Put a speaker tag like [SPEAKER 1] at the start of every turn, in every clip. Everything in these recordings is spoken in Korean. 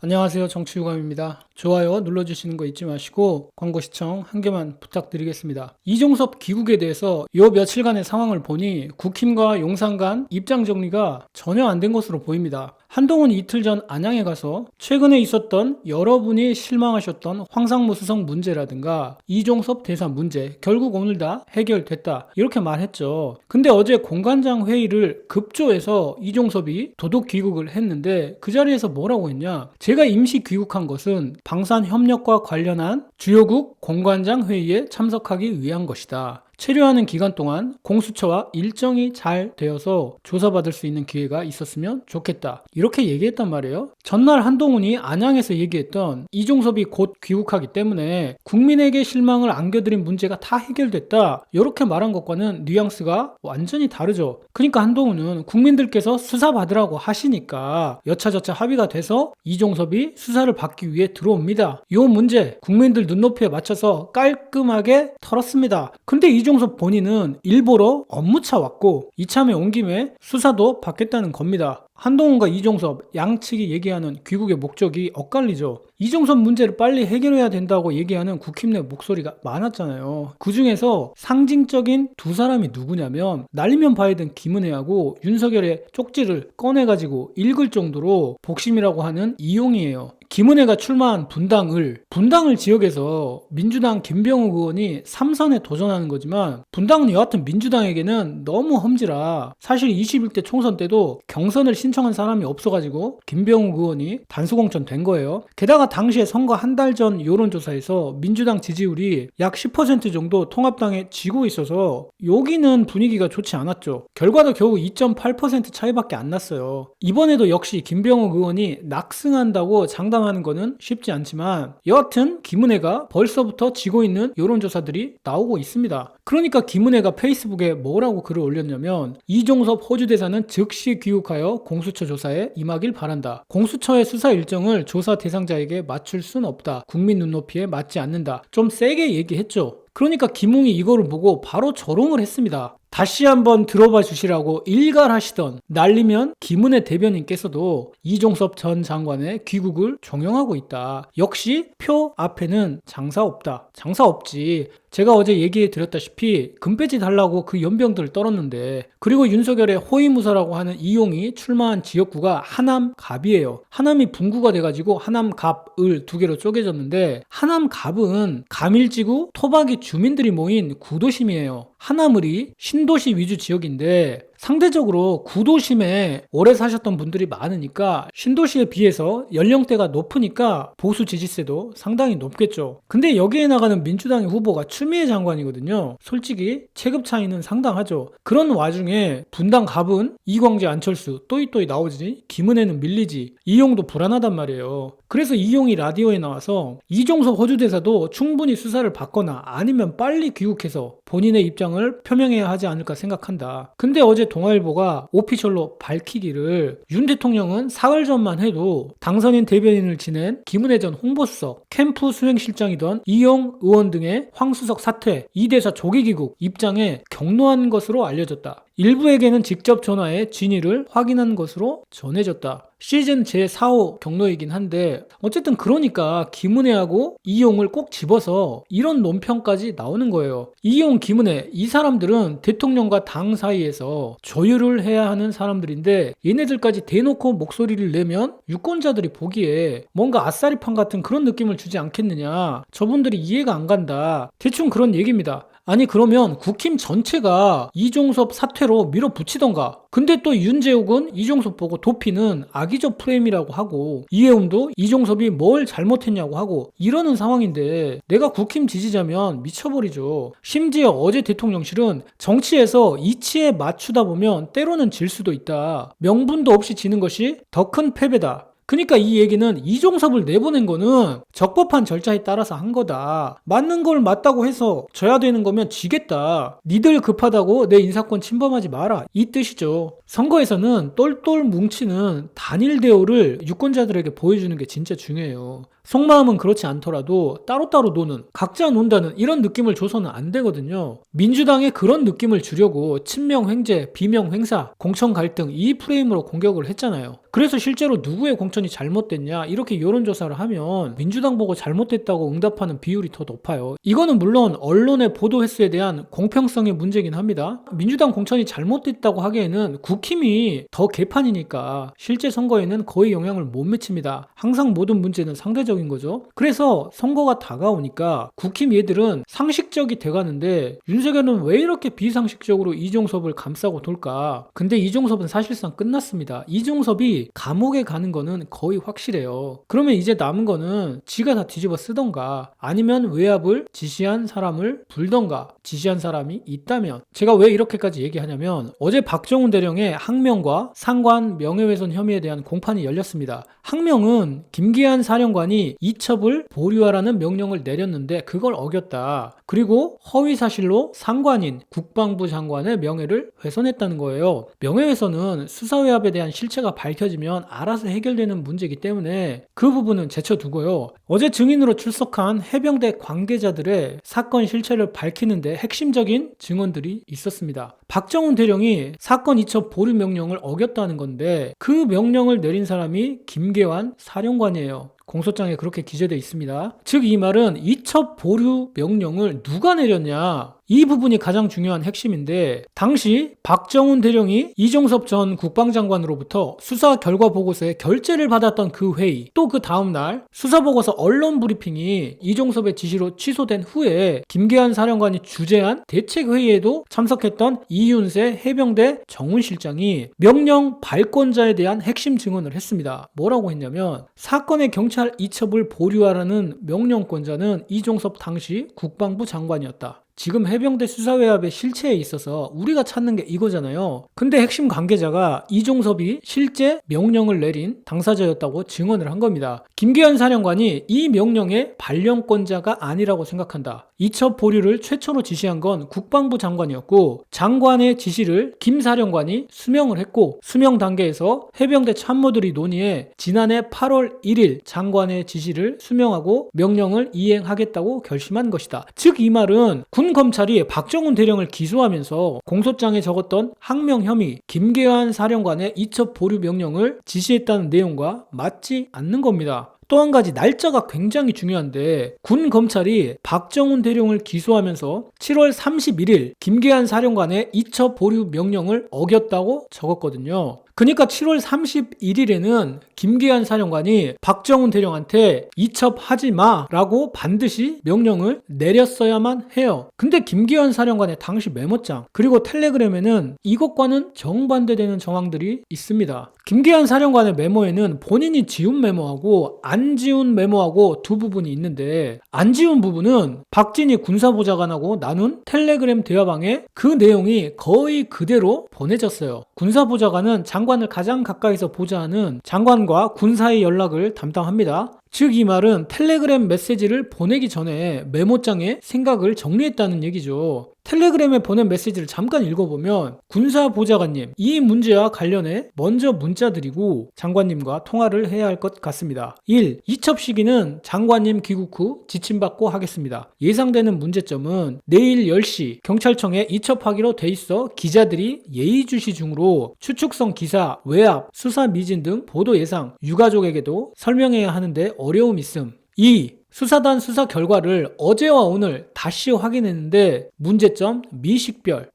[SPEAKER 1] 안녕하세요. 정치유감입니다. 좋아요 눌러주시는 거 잊지 마시고 광고 시청 한 개만 부탁드리겠습니다. 이종섭 귀국에 대해서 요 며칠간의 상황을 보니 국힘과 용산 간 입장 정리가 전혀 안 된 것으로 보입니다. 한동훈이 이틀 전 안양에 가서 최근에 있었던 여러분이 실망하셨던 황상무 수석 문제라든가 이종섭 대사 문제 결국 오늘 다 해결됐다 이렇게 말했죠. 근데 어제 공관장 회의를 급조해서 이종섭이 도둑 귀국을 했는데 그 자리에서 뭐라고 했냐? 제가 임시 귀국한 것은 방산 협력과 관련한 주요국 공관장 회의에 참석하기 위한 것이다. 체류하는 기간 동안 공수처와 일정이 잘 되어서 조사받을 수 있는 기회가 있었으면 좋겠다. 이렇게 얘기했단 말이에요. 전날 한동훈이 안양에서 얘기했던 이종섭이 곧 귀국하기 때문에 국민에게 실망을 안겨드린 문제가 다 해결됐다. 이렇게 말한 것과는 뉘앙스가 완전히 다르죠. 그러니까 한동훈은 국민들께서 수사받으라고 하시니까 여차저차 합의가 돼서 이종섭이 수사를 받기 위해 들어옵니다. 이 문제 국민들 눈높이에 맞춰서 깔끔하게 털었습니다. 근데 이종섭 본인은 일보러 업무차 왔고 이참에 온 김에 수사도 받겠다는 겁니다. 한동훈과 이종섭 양측이 얘기하는 귀국의 목적이 엇갈리죠. 이종섭 문제를 빨리 해결해야 된다고 얘기하는 국힘 내 목소리가 많았잖아요. 그 중에서 상징적인 두 사람이 누구냐면 날리면 봐야 된 김은혜하고 윤석열의 쪽지를 꺼내가지고 읽을 정도로 복심이라고 하는 이용이에요. 김은혜가 출마한 분당을 지역에서 민주당 김병욱 의원이 3선에 도전하는 거지만 분당은 여하튼 민주당에게는 너무 험지라 사실 21대 총선 때도 경선을 신청한 사람이 없어가지고 김병욱 의원이 단수공천 된 거예요. 게다가 당시에 선거 한 달 전 여론조사에서 민주당 지지율이 약 10% 정도 통합당에 지고 있어서 여기는 분위기가 좋지 않았죠. 결과도 겨우 2.8% 차이밖에 안 났어요. 이번에도 역시 김병욱 의원이 낙승한다고 장담하는 거는 쉽지 않지만 여하튼 김은혜가 벌써부터 지고 있는 여론조사들이 나오고 있습니다. 그러니까 김은혜가 페이스북에 뭐라고 글을 올렸냐면 이종섭 호주 대사는 즉시 귀국하여 공수처 조사에 임하길 바란다. 공수처의 수사 일정을 조사 대상자에게 맞출 순 없다. 국민 눈높이에 맞지 않는다. 좀 세게 얘기했죠. 그러니까 김웅이 이거를 보고 바로 조롱을 했습니다. 다시 한번 들어봐 주시라고 일갈하시던 날리면 김은혜 대변인께서도 이종섭 전 장관의 귀국을 종용하고 있다. 역시 표 앞에는 장사 없다. 장사 없지. 제가 어제 얘기해 드렸다시피 금배지 달라고 그 연병들을 떨었는데 그리고 윤석열의 호위무사라고 하는 이용이 출마한 지역구가 하남갑이에요. 하남이 분구가 돼가지고 하남갑, 을 두 개로 쪼개졌는데 하남갑은 감일지구 토박이 주민들이 모인 구도심이에요. 하남을이 신도시 위주 지역인데 상대적으로 구도심에 오래 사셨던 분들이 많으니까 신도시에 비해서 연령대가 높으니까 보수 지지세도 상당히 높겠죠. 근데 여기에 나가는 민주당의 후보가 추미애 장관이거든요. 솔직히 체급 차이는 상당하죠. 그런 와중에 분당 갑은 이광재 안철수 또이또이 나오지 김은혜는 밀리지 이용도 불안하단 말이에요. 그래서 이용이 라디오에 나와서 이종섭 호주대사도 충분히 수사를 받거나 아니면 빨리 귀국해서 본인의 입장을 표명해야 하지 않을까 생각한다. 근데 어제 동아일보가 오피셜로 밝히기를 윤 대통령은 사흘 전만 해도 당선인 대변인을 지낸 김은혜 전 홍보수석, 캠프 수행실장이던 이용 의원 등의 황수석 사퇴, 이 대사 조기 귀국 입장에 격노한 것으로 알려졌다. 일부에게는 직접 전화해 진위를 확인한 것으로 전해졌다. 시즌 제4호 경로이긴 한데 어쨌든 그러니까 김은혜하고 이용을 꼭 집어서 이런 논평까지 나오는 거예요. 이용, 김은혜 이 사람들은 대통령과 당 사이에서 조율을 해야 하는 사람들인데 얘네들까지 대놓고 목소리를 내면 유권자들이 보기에 뭔가 아싸리판 같은 그런 느낌을 주지 않겠느냐. 저분들이 이해가 안 간다. 대충 그런 얘기입니다. 아니 그러면 국힘 전체가 이종섭 사퇴로 밀어붙이던가. 근데 또 윤재욱은 이종섭 보고 도피는 악의적 프레임이라고 하고 이해움도 이종섭이 뭘 잘못했냐고 하고 이러는 상황인데 내가 국힘 지지자면 미쳐버리죠. 심지어 어제 대통령실은 정치에서 이치에 맞추다 보면 때로는 질 수도 있다. 명분도 없이 지는 것이 더 큰 패배다. 그러니까 이 얘기는 이종섭을 내보낸 거는 적법한 절차에 따라서 한 거다. 맞는 걸 맞다고 해서 져야 되는 거면 지겠다. 니들 급하다고 내 인사권 침범하지 마라. 이 뜻이죠. 선거에서는 똘똘 뭉치는 단일 대우를 유권자들에게 보여주는 게 진짜 중요해요. 속마음은 그렇지 않더라도 따로따로 노는, 각자 논다는 이런 느낌을 줘서는 안 되거든요. 민주당에 그런 느낌을 주려고 친명 횡재, 비명 횡사, 공천 갈등 이 프레임으로 공격을 했잖아요. 그래서 실제로 누구의 공천이 잘못됐냐 이렇게 여론조사를 하면 민주당 보고 잘못됐다고 응답하는 비율이 더 높아요. 이거는 물론 언론의 보도 횟수에 대한 공평성의 문제긴 합니다. 민주당 공천이 잘못됐다고 하기에는 국힘이 더 개판이니까 실제 선거에는 거의 영향을 못 미칩니다. 항상 모든 문제는 상대적인 거죠. 그래서 선거가 다가오니까 국힘 얘들은 상식적이 돼가는데 윤석열은 왜 이렇게 비상식적으로 이종섭을 감싸고 돌까? 근데 이종섭은 사실상 끝났습니다. 이종섭이 감옥에 가는 거는 거의 확실해요. 그러면 이제 남은 거는 지가 다 뒤집어 쓰던가 아니면 외압을 지시한 사람을 불던가 지시한 사람이 있다면. 제가 왜 이렇게까지 얘기하냐면 어제 박정훈 대령의 항명과 상관 명예훼손 혐의에 대한 공판이 열렸습니다. 항명은 김기한 사령관이 이첩을 보류하라는 명령을 내렸는데 그걸 어겼다. 그리고 허위사실로 상관인 국방부 장관의 명예를 훼손했다는 거예요. 명예훼손은 수사외압에 대한 실체가 밝혀지면 알아서 해결되는 문제이기 때문에 그 부분은 제쳐두고요. 어제 증인으로 출석한 해병대 관계자들의 사건 실체를 밝히는데 핵심적인 증언들이 있었습니다. 박정훈 대령이 사건 이첩 보류 명령을 어겼다는 건데 그 명령을 내린 사람이 김계환 사령관이에요. 공소장에 그렇게 기재되어 있습니다. 즉 이 말은 이첩 보류 명령을 누가 내렸냐? 이 부분이 가장 중요한 핵심인데 당시 박정훈 대령이 이종섭 전 국방장관으로부터 수사 결과 보고서에 결재를 받았던 그 회의, 또 그 다음날 수사보고서 언론 브리핑이 이종섭의 지시로 취소된 후에 김계한 사령관이 주재한 대책회의에도 참석했던 이윤세 해병대 정훈실장이 명령 발권자에 대한 핵심 증언을 했습니다. 뭐라고 했냐면 사건의 경찰 이첩을 보류하라는 명령권자는 이종섭 당시 국방부 장관이었다. 지금 해병대 수사외압의 실체에 있어서 우리가 찾는 게 이거잖아요. 근데 핵심 관계자가 이종섭이 실제 명령을 내린 당사자였다고 증언을 한 겁니다. 김계한 사령관이 이 명령의 발령권자가 아니라고 생각한다. 이첩 보류를 최초로 지시한 건 국방부 장관이었고 장관의 지시를 김 사령관이 수명을 했고 수명 단계에서 해병대 참모들이 논의해 지난해 8월 1일 장관의 지시를 수명하고 명령을 이행하겠다고 결심한 것이다. 즉 이 말은 군 검찰이 박정훈 대령을 기소하면서 공소장에 적었던 항명 혐의 김계환 사령관의 이첩 보류 명령을 지시했다는 내용과 맞지 않는 겁니다. 또 한 가지 날짜가 굉장히 중요한데 군 검찰이 박정훈 대령을 기소하면서 7월 31일 김계한 사령관의 이첩 보류 명령을 어겼다고 적었거든요. 그러니까 7월 31일에는 김계한 사령관이 박정훈 대령한테 이첩하지 마라고 반드시 명령을 내렸어야만 해요. 근데 김계한 사령관의 당시 메모장 그리고 텔레그램에는 이것과는 정반대되는 정황들이 있습니다. 김계한 사령관의 메모에는 본인이 지운 메모하고 안 지운 메모하고 두 부분이 있는데 안 지운 부분은 박진희 군사보좌관하고 나눈 텔레그램 대화방에 그 내용이 거의 그대로 보내졌어요. 군사보좌관은 장관을 가장 가까이서 보좌하는 장관과 군 사이 연락을 담당합니다. 즉 이 말은 텔레그램 메시지를 보내기 전에 메모장에 생각을 정리했다는 얘기죠. 텔레그램에 보낸 메시지를 잠깐 읽어보면 군사보좌관님 이 문제와 관련해 먼저 문자 드리고 장관님과 통화를 해야 할 것 같습니다. 1. 이첩 시기는 장관님 귀국 후 지침받고 하겠습니다. 예상되는 문제점은 내일 10시 경찰청에 이첩하기로 돼 있어 기자들이 예의주시 중으로 추측성 기사, 외압, 수사 미진 등 보도 예상, 유가족에게도 설명해야 하는데 어려움 있음. 2. 수사단 수사 결과를 어제와 오늘 다시 확인했는데 문제점 미식별,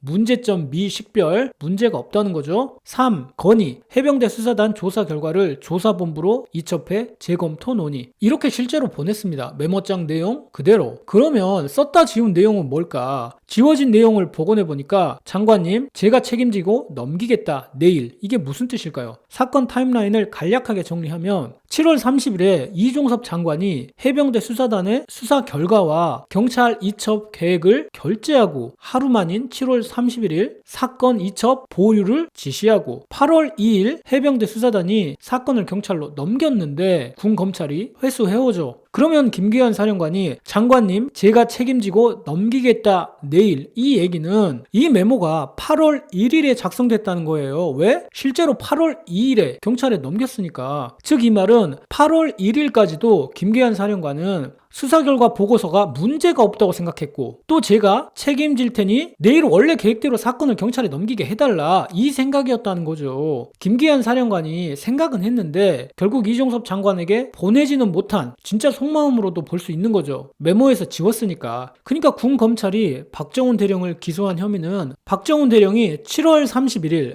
[SPEAKER 1] 문제가 없다는 거죠. 3. 건의, 해병대 수사단 조사 결과를 조사본부로 이첩해 재검토 논의. 이렇게 실제로 보냈습니다. 메모장 내용 그대로. 그러면 썼다 지운 내용은 뭘까? 지워진 내용을 복원해보니까 장관님 제가 책임지고 넘기겠다 내일 이게 무슨 뜻일까요? 사건 타임라인을 간략하게 정리하면 7월 30일에 이종섭 장관이 해병대 수사단의 수사 결과와 경찰 이첩 계획을 결재하고 하루 만인 7월 31일 사건 이첩 보류를 지시하고 8월 2일 해병대 수사단이 사건을 경찰로 넘겼는데 군 검찰이 회수해오죠. 그러면 김계환 사령관이 장관님 제가 책임지고 넘기겠다 내일 이 얘기는 이 메모가 8월 1일에 작성됐다는 거예요. 왜? 실제로 8월 2일에 경찰에 넘겼으니까. 즉 이 말은 8월 1일까지도 김계환 사령관은 수사 결과 보고서가 문제가 없다고 생각했고, 또 제가 책임질 테니 내일 원래 계획대로 사건을 경찰에 넘기게 해달라, 이 생각이었다는 거죠. 김기한 사령관이 생각은 했는데 결국 이종섭 장관에게 보내지는 못한 진짜 속마음으로도 볼 수 있는 거죠. 메모에서 지웠으니까. 그러니까 군 검찰이 박정훈 대령을 기소한 혐의는 박정훈 대령이 7월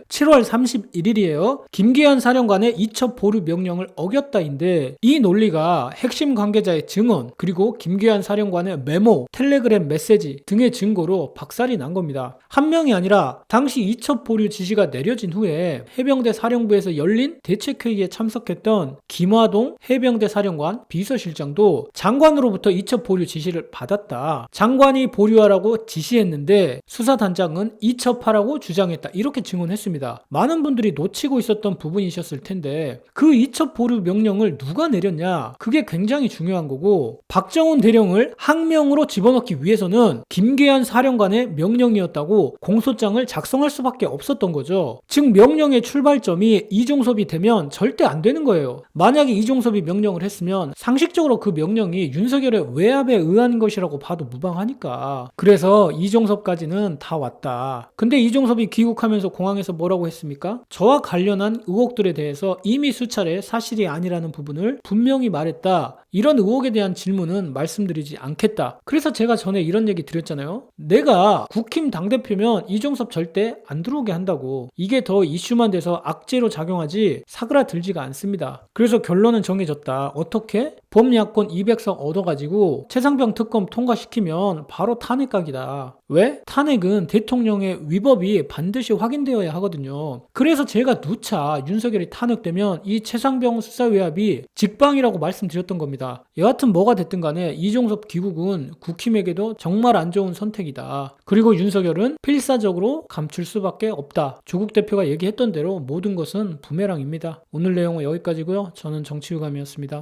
[SPEAKER 1] 31일이에요. 김기한 사령관의 이첩 보류 명령을 어겼다인데, 이 논리가 핵심 관계자의 증언, 그리고 김기한 사령관의 메모, 텔레그램 메시지 등의 증거로 박살이 난 겁니다. 한 명이 아니라 당시 이첩 보류 지시가 내려진 후에 해병대 사령부에서 열린 대책회의에 참석했던 김화동 해병대 사령관 비서실장도 장관으로부터 이첩 보류 지시를 받았다. 장관이 보류하라고 지시했는데 수사단장은 이첩하라고 주장했다. 이렇게 증언했습니다. 많은 분들이 놓치고 있었던 부분이셨을 텐데, 그 이첩 보류 명령을 누가 내렸냐? 그게 굉장히 중요한 거고, 박정훈 대령을 항명으로 집어넣기 위해서는 김계한 사령관의 명령이었다고 공소장을 작성할 수밖에 없었던 거죠. 즉 명령의 출발점이 이종섭이 되면 절대 안 되는 거예요. 만약에 이종섭이 명령을 했으면 상식적으로 그 명령이 윤석열의 외압에 의한 것이라고 봐도 무방하니까. 그래서 이종섭까지는 다 왔다. 근데 이종섭이 귀국하면서 공항에서 뭐라고 했습니까? 저와 관련한 의혹들에 대해서 이미 수차례 사실이 아니라는 부분을 분명히 말했다. 이런 의혹에 대한 질문은 말씀드리지 않겠다. 그래서 제가 전에 이런 얘기 드렸잖아요. 내가 국힘 당대표면 이종섭 절대 안 들어오게 한다고. 이게 더 이슈만 돼서 악재로 작용하지 사그라들지가 않습니다. 그래서 결론은 정해졌다. 어떻게? 범야권 200석 얻어가지고 최상병 특검 통과시키면 바로 탄핵각이다. 왜? 탄핵은 대통령의 위법이 반드시 확인되어야 하거든요. 그래서 제가 누차 윤석열이 탄핵되면 이 최상병 수사외압이 직방이라고 말씀드렸던 겁니다. 여하튼 뭐가 됐든 간에 이종섭 귀국은 국힘에게도 정말 안 좋은 선택이다. 그리고 윤석열은 필사적으로 감출 수밖에 없다. 조국 대표가 얘기했던 대로 모든 것은 부메랑입니다. 오늘 내용은 여기까지고요. 저는 정치유감이었습니다.